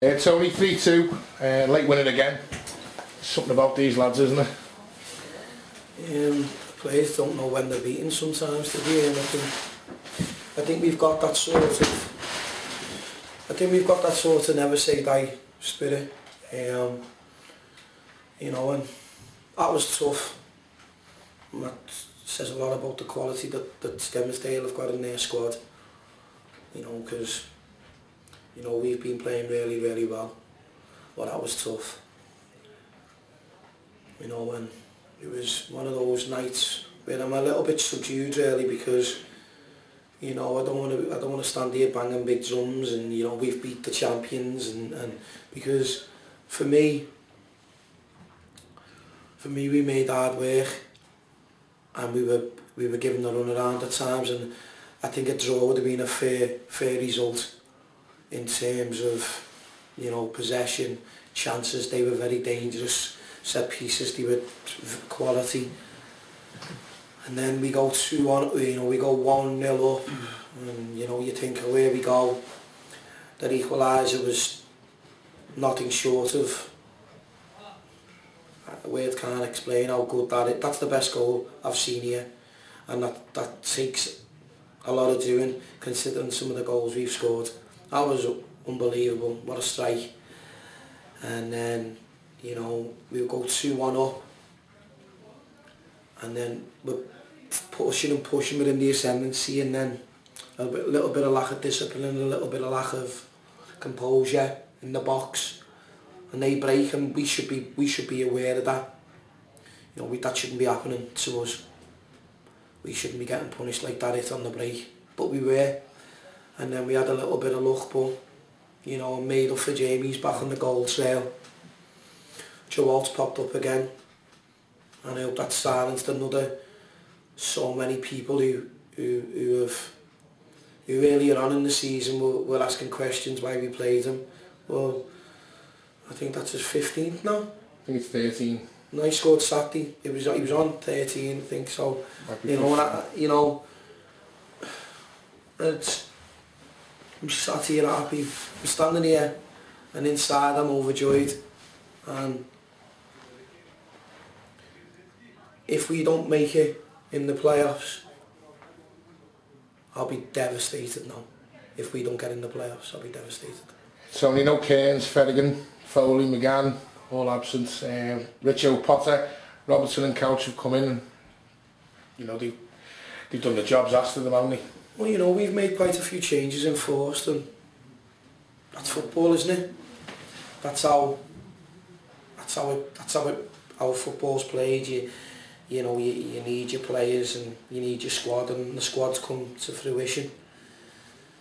It's only 3-2, late winning again. Something about these lads, isn't it? Players don't know when they're beaten sometimes, do they? And I think we've got that sort of never say die spirit. You know, and that was tough. And that says a lot about the quality that Skelmersdale have got in their squad. You know, because we've been playing really, really well. But that was tough. You know, and it was one of those nights where I'm a little bit subdued really, because I don't want to stand here banging big drums and we've beat the champions, and because for me we made hard work and we were given the run around at times, and I think a draw would have been a fair result in terms of possession, chances. They were very dangerous. Set pieces, they were quality, and then we go 2-1, we go 1-0 up, and you think where we go. That equaliser was nothing short of, words can't explain how good that is. That's the best goal I've seen here, and that takes a lot of doing considering some of the goals we've scored. That was unbelievable. What a strike. And then we'll go 2-1 up, and then we're pushing with in the ascendancy, and then a little bit of lack of discipline and a little bit of lack of composure in the box, and they break, and we should be aware of that. That shouldn't be happening to us. We shouldn't be getting punished like that on the break, but we were. And then we had a little bit of luck, but made up for Jamie's back on the goal trail. Joe Walt's popped up again, and I hope that silenced so many people who earlier on in the season were asking questions why we played him. Well, I think that's his 15th now. I think it's 13. No, he scored Saturday. He was on 13, I think. So I'm sat here happy. I'm standing here, and inside I'm overjoyed. And if we don't make it in the playoffs, I'll be devastated now. If we don't get in the playoffs, I'll be devastated. So only no Cairns, Ferrigan, Foley, McGann, all absent. Richo, Potter, Robertson and Couch have come in, and they've done the jobs asked of them, haven't they? Well, we've made quite a few changes enforced, and that's football, isn't it? That's how football's played. You need your players and you need your squad, and the squad's come to fruition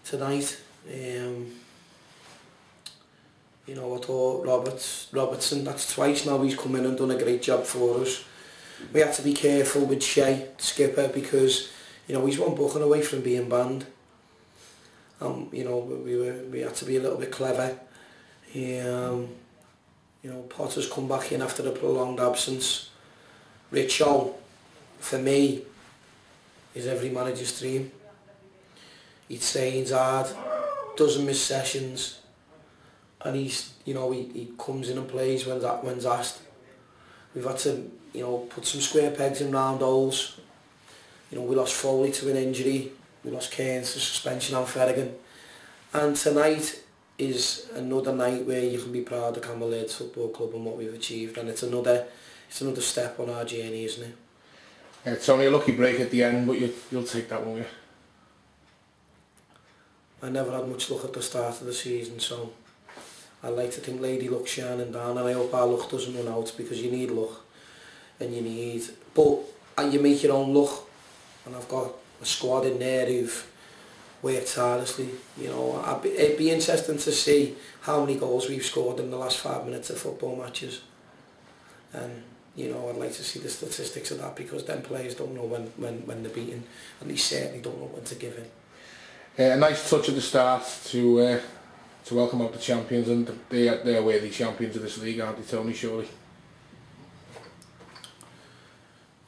tonight. I thought Robertson, that's twice now he's come in and done a great job for us. We had to be careful with Shea, the skipper, because he's one booking away from being banned. We had to be a little bit clever. Potter's come back in after a prolonged absence. Richo, for me, is every manager's dream. He trains hard, doesn't miss sessions, and he comes in and plays when's asked. We've had to put some square pegs in round holes. We lost Foley to an injury, we lost Cairns to suspension and Ferrigan, and tonight is another night where you can be proud of Cammell Lairds Football Club and what we've achieved, and it's another step on our journey, isn't it? It's only a lucky break at the end, but you'll take that, won't you? I never had much luck at the start of the season, so I like to think Lady Luck's shining down, and I hope our luck doesn't run out, because you need luck, and but you make your own luck, and I've got a squad in there who've worked tirelessly. It'd be interesting to see how many goals we've scored in the last 5 minutes of football matches, and I'd like to see the statistics of that, because them players don't know when they're beaten, and they certainly don't know when to give in. A nice touch at the start to welcome out the champions, and they're worthy champions of this league, aren't they, Tony, surely?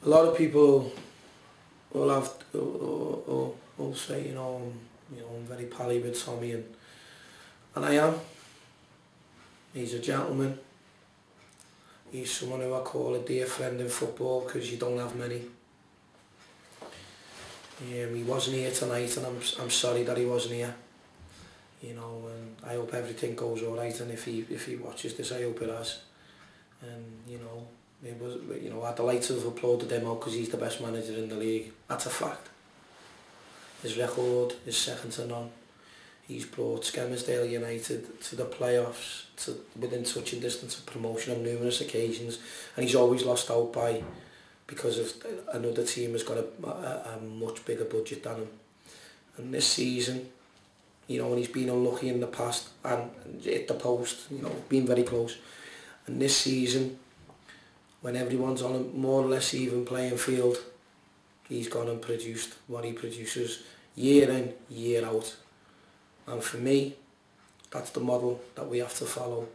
A lot of people will say, I'm very pally with Tommy, and I am. He's a gentleman. He's someone who I call a dear friend in football because you don't have many. He wasn't here tonight, and I'm sorry that he wasn't here. You know, and I hope everything goes all right. And if he watches this, I hope it has. And you know, it was, you know, I'd like to have applauded him out because he's the best manager in the league. That's a fact. His record is second to none. He's brought Skelmersdale United to the playoffs, to within touching distance of promotion on numerous occasions, and he's always lost out because of another team has got a much bigger budget than him. And this season, you know, and he's been unlucky in the past and hit the post, you know, been very close. And this season, when everyone's on a more or less even playing field, he's gone and produced what he produces year in, year out. And for me, that's the model that we have to follow.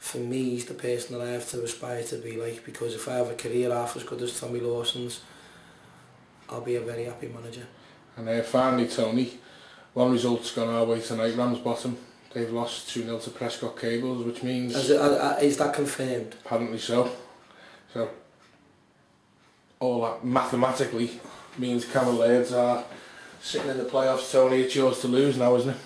For me, he's the person that I have to aspire to be like, because if I have a career half as good as Tommy Lawson's, I'll be a very happy manager. And finally, Tony, one result's gone our way tonight. Ramsbottom, they've lost 2-0 to Prescott Cables, which means... Is that confirmed? Apparently so. So, all that mathematically means Cammell Lairds are sitting in the playoffs. Tony, it's yours to lose now, isn't it?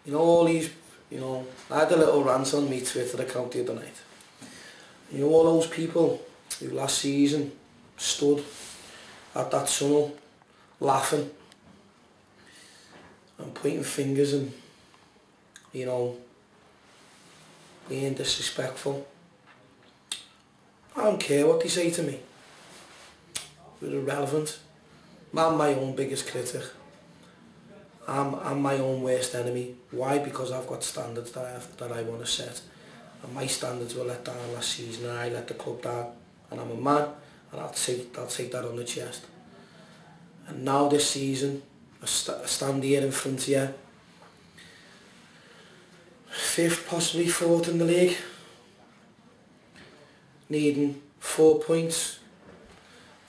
You know, all these, you know, I had a little rant on my Twitter account the other night. You know, all those people who last season stood at that tunnel laughing and pointing fingers and, you know, being disrespectful. I don't care what they say to me. They're irrelevant. I'm my own biggest critic. I'm my own worst enemy. Why? Because I've got standards that I want to set, and my standards were let down last season, and I let the club down. And I'm a man, and I'll take that on the chest. And now this season, I stand here in front of you, 5th, possibly 4th in the league, needing 4 points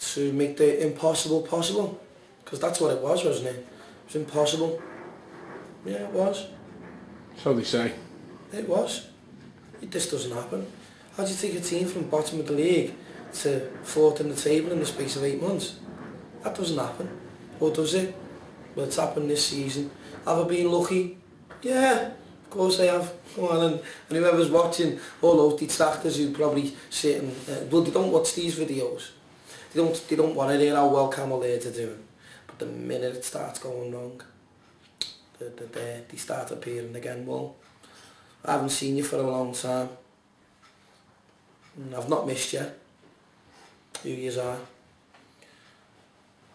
to make the impossible possible, because that's what it was, wasn't it? It was impossible. Yeah, it was. So they say. It was. This doesn't happen. How do you take a team from bottom of the league to 4th in the table in the space of 8 months? That doesn't happen. Or does it? Well, it's happened this season. Have I been lucky? Yeah, of course I have. Well, and whoever's watching, all those detractors who probably sit and... well, they don't watch these videos. They don't want to hear how well Cammell Laird are doing. But the minute it starts going wrong, they start appearing again. Well, I haven't seen you for a long time. And I've not missed you, who you are.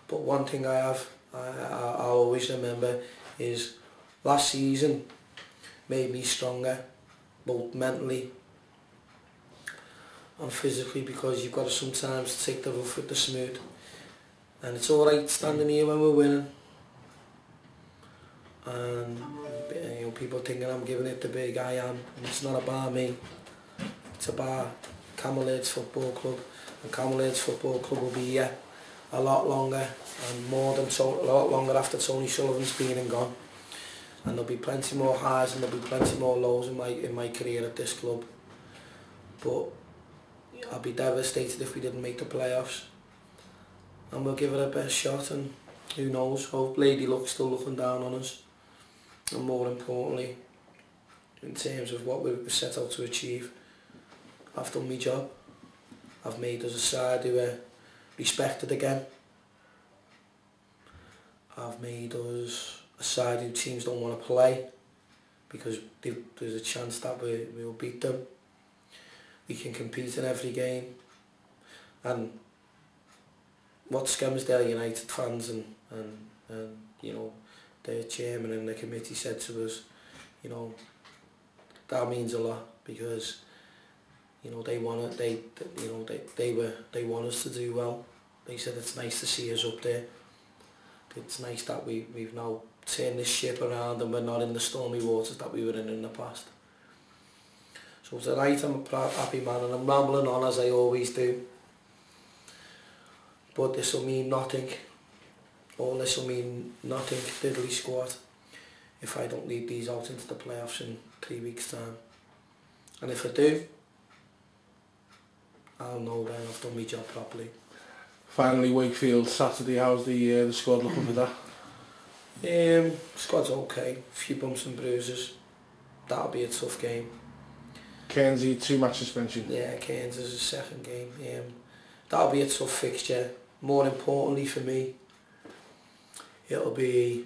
But one thing I'll always remember is last season made me stronger, both mentally and physically, because you've got to sometimes take the rough with the smooth. And it's alright standing here when we're winning. And you know, people thinking I'm giving it the big I am, and it's not about me. It's about Cammell Lairds Football Club, and Cammell Lairds Football Club will be here a lot longer, and a lot longer after Tony Sullivan's been and gone. And there'll be plenty more highs and there'll be plenty more lows in my career at this club. But I'll be devastated if we didn't make the playoffs. And we'll give it our best shot, and who knows, hope Lady Luck's still looking down on us. And more importantly, in terms of what we've set out to achieve, I've done my job. I've made us a side who are respected again. I've made us a side who teams don't want to play because there's a chance that we'll beat them. We can compete in every game. And what Skelmersdale United fans and you know, the chairman and the committee said to us, you know, that means a lot, because you know they want us to do well. They said it's nice to see us up there. It's nice that we've now turned this ship around and we're not in the stormy waters that we were in the past. So tonight I'm a happy man, and I'm rambling on as I always do. But this will mean nothing. All this will mean nothing, diddly squat, if I don't lead these out into the playoffs in 3 weeks' time. And if I do, I'll know then I've done my job properly. Finally, Wakefield Saturday. How's the squad looking for that? Squad's okay. A few bumps and bruises. That'll be a tough game. Cairnsey 2-match suspension. Yeah, Cairns is a second game. That'll be a tough fixture. More importantly for me, it'll be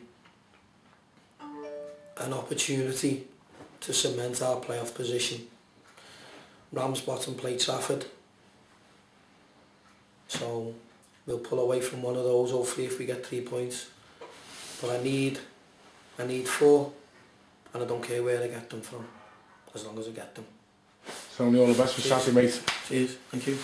an opportunity to cement our playoff position. Ramsbottom play Trafford, so we'll pull away from one of those hopefully if we get 3 points. But I need 4, and I don't care where I get them from, as long as I get them. So only all the best for Saturday, mate. Cheers, thank you.